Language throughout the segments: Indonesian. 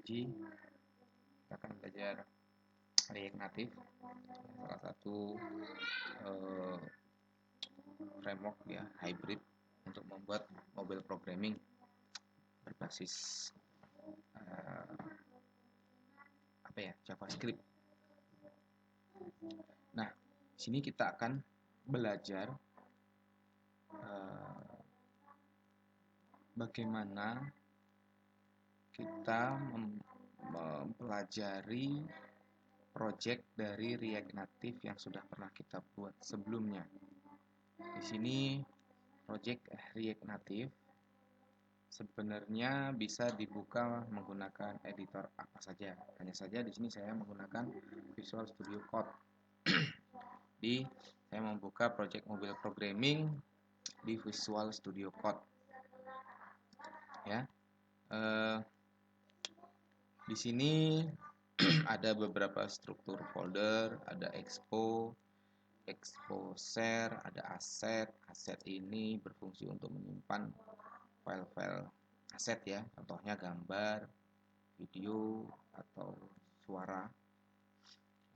Teknologi. Kita akan belajar React Native, salah satu framework ya hybrid untuk membuat mobile programming berbasis JavaScript. Nah, di sini kita akan belajar bagaimana kita mempelajari project dari React Native yang sudah pernah kita buat sebelumnya. Di sini project React Native sebenarnya bisa dibuka menggunakan editor apa saja. Hanya saja di sini saya menggunakan Visual Studio Code. Jadi saya membuka project mobile programming di Visual Studio Code. Ya, di sini ada beberapa struktur folder, ada expo share, ada aset. Aset ini berfungsi untuk menyimpan file-file aset ya, contohnya gambar, video, atau suara.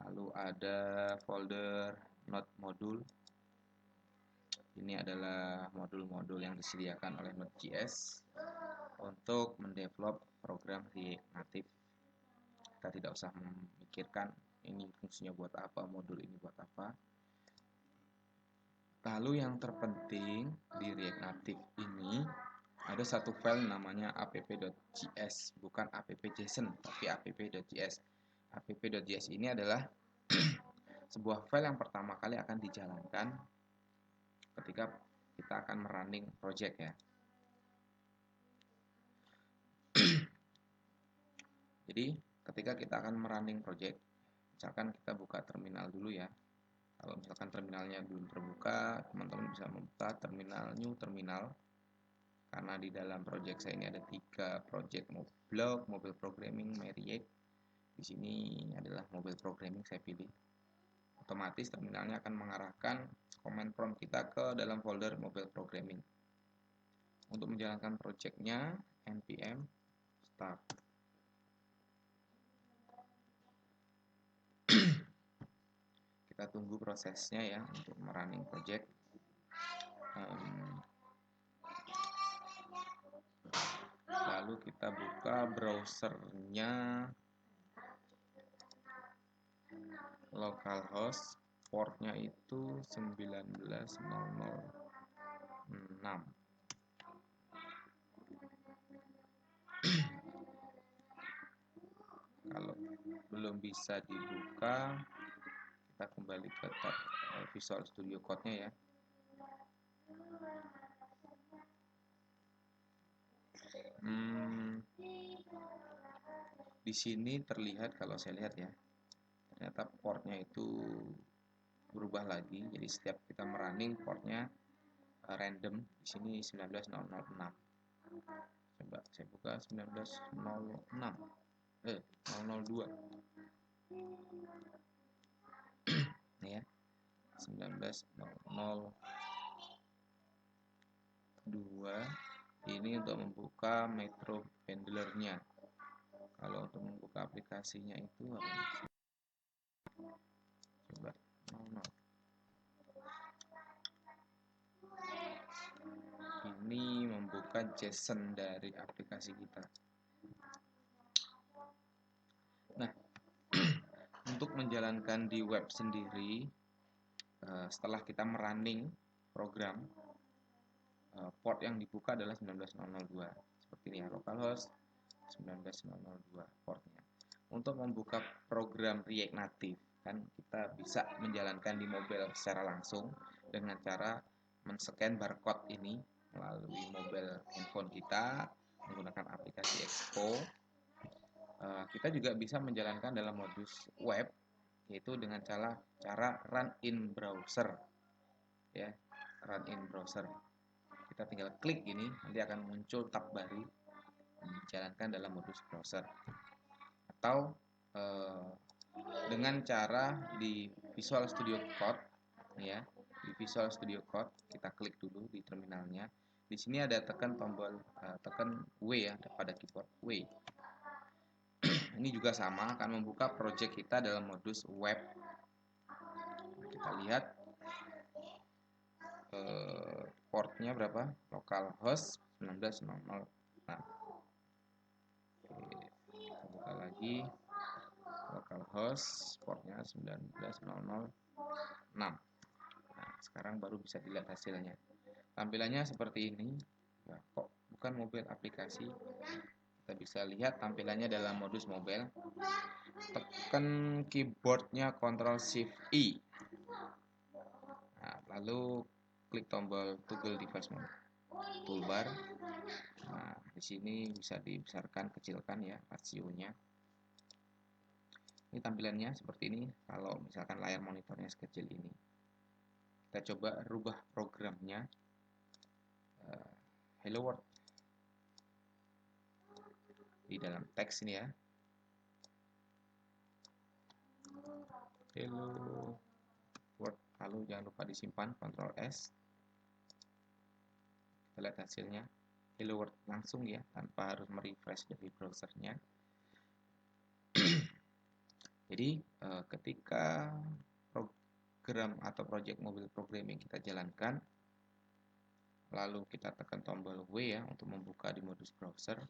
Lalu ada folder node module. Ini adalah modul-modul yang disediakan oleh Node.js untuk mendevelop program React Native. Kita tidak usah memikirkan ini fungsinya buat apa, modul ini buat apa. Lalu yang terpenting di React Native ini ada satu file namanya app.js, bukan app.json, tapi app.js. App.js ini adalah sebuah file yang pertama kali akan dijalankan ketika kita akan merunning project ya. Jadi ketika kita akan merunning project, misalkan kita buka terminal dulu ya. Kalau misalkan terminalnya belum terbuka, teman-teman bisa membuka new terminal. Karena di dalam project saya ini ada 3 project blog, mobile programming, React. Di sini adalah mobile programming saya pilih. Otomatis terminalnya akan mengarahkan command prompt kita ke dalam folder mobile programming. Untuk menjalankan projectnya, npm start. Kita tunggu prosesnya ya untuk merunning project. Lalu kita buka browsernya, localhost, portnya itu 19006. Kalau belum bisa dibuka, kita kembali ke tab Visual Studio Code-nya ya. Di sini terlihat, kalau saya lihat ya, ternyata portnya itu berubah lagi. Jadi setiap kita merunning portnya random. Di sini 19006. Coba saya buka 19006. 002. Nih ya. 19002. Ini untuk membuka Metro Handler-nya. Kalau untuk membuka aplikasinya itu coba 00. Ini membuka JSON dari aplikasi kita. Nah, untuk menjalankan di web sendiri, setelah kita merunning program, port yang dibuka adalah 19002. Seperti ini ya, localhost 19002 portnya. Untuk membuka program React Native, kan kita bisa menjalankan di mobile secara langsung dengan cara men-scan barcode ini melalui mobile handphone kita menggunakan aplikasi Expo. Kita juga bisa menjalankan dalam modus web, yaitu dengan cara run in browser ya, run in browser. Kita tinggal klik ini, nanti akan muncul tab baru dijalankan dalam modus browser. Atau dengan cara di Visual Studio Code ya, di Visual Studio Code kita klik dulu di terminalnya. Di sini ada tekan tombol tekan W ya pada keyboard W. Ini juga sama, akan membuka project kita dalam modus web. Kita lihat portnya berapa, localhost 19.00. Nah, kita buka lagi localhost, portnya 19.006. Nah, sekarang baru bisa dilihat hasilnya. Tampilannya seperti ini. Ya, kok bukan mobile aplikasi? Kita bisa lihat tampilannya dalam modus mobile. Tekan keyboardnya Ctrl Shift I. Nah, lalu klik tombol toggle device mode toolbar. Nah, di sini bisa dibesarkan, kecilkan ya rasionya. Ini tampilannya seperti ini. Kalau misalkan layar monitornya sekecil ini, kita coba rubah programnya. Hello World di dalam teks ini ya. Hello World. Lalu jangan lupa disimpan, Ctrl S. Kita lihat hasilnya. Hello World langsung ya, tanpa harus merefresh dari browsernya. Jadi ketika program atau project mobile programming kita jalankan, lalu kita tekan tombol W ya untuk membuka di modus browser,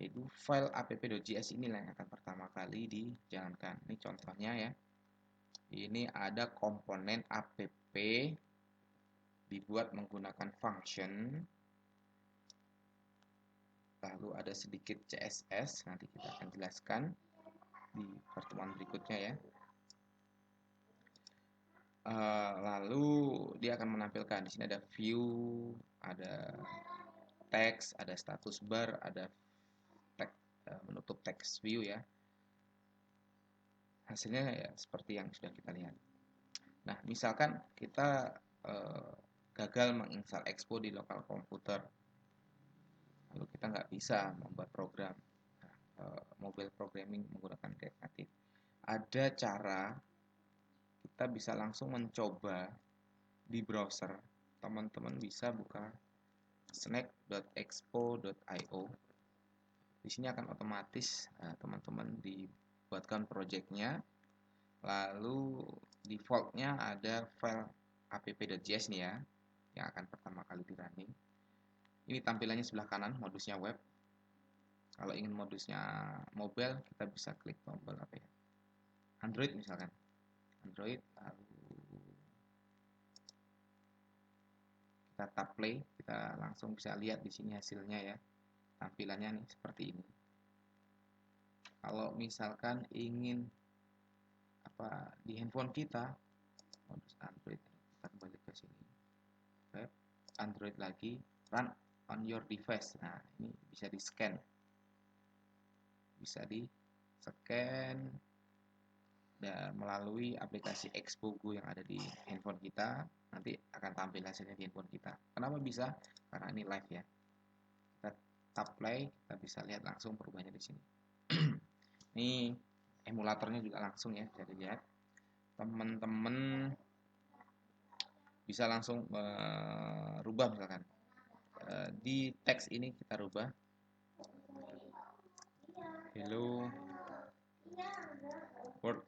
yaitu file app.js inilah yang akan pertama kali dijalankan. Ini contohnya ya. Ini ada komponen app dibuat menggunakan function, lalu ada sedikit CSS, nanti kita akan jelaskan di pertemuan berikutnya ya. Lalu dia akan menampilkan di sini ada view, ada teks, ada status bar, ada teks, menutup teks view ya. Hasilnya ya seperti yang sudah kita lihat. Nah, misalkan kita gagal menginstal Expo di lokal komputer, lalu kita nggak bisa membuat program mobile programming menggunakan React Native. Ada cara kita bisa langsung mencoba di browser. Teman-teman bisa buka snack.expo.io. Di sini akan otomatis teman-teman dibuatkan projectnya, lalu defaultnya ada file app.js nih ya, yang akan pertama kali di running. Ini tampilannya sebelah kanan, modusnya web. Kalau ingin modusnya mobile, kita bisa klik tombol apa ya, Android misalkan, Android, lalu kita tap play, kita langsung bisa lihat di sini hasilnya ya. Tampilannya nih seperti ini. Kalau misalkan ingin apa di handphone kita, modus Android, kita kembali ke sini, web, Android lagi, run on your device. Nah, ini bisa di scan, dan melalui aplikasi Expo Go yang ada di handphone kita, nanti akan tampil hasilnya di handphone kita. Kenapa bisa? Karena ini live ya. Kita tap play, kita bisa lihat langsung perubahannya di sini. Ini emulatornya juga langsung ya, bisa dilihat. Teman-teman bisa langsung merubah misalkan di teks ini kita rubah hello world.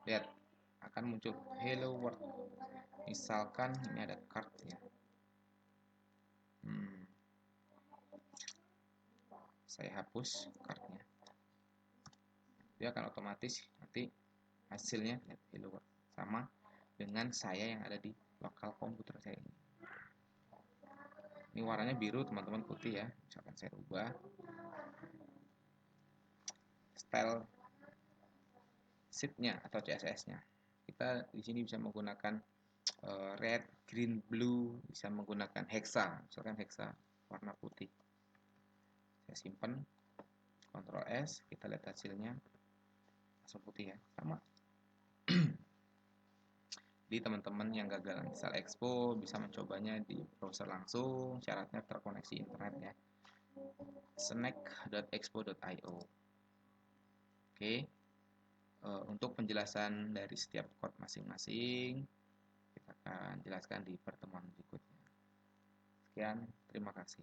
Lihat, akan muncul hello world. Misalkan ini ada card ya. Saya hapus cardnya. Dia akan otomatis nanti hasilnya lihat hello world sama dengan saya yang ada di lokal komputer saya ini. Ini warnanya biru, teman-teman putih ya. Misalkan saya ubah style sheet-nya atau CSS-nya. Kita di sini bisa menggunakan red, green, blue, bisa menggunakan hexa, misalkan hexa warna putih. Saya simpan, Ctrl S, kita lihat hasilnya langsung putih ya, sama. Jadi teman-teman yang gagal install Expo bisa mencobanya di browser langsung, syaratnya terkoneksi internet ya. snack.expo.io. Oke. Untuk penjelasan dari setiap code masing-masing kita akan jelaskan di pertemuan berikutnya. Sekian, terima kasih.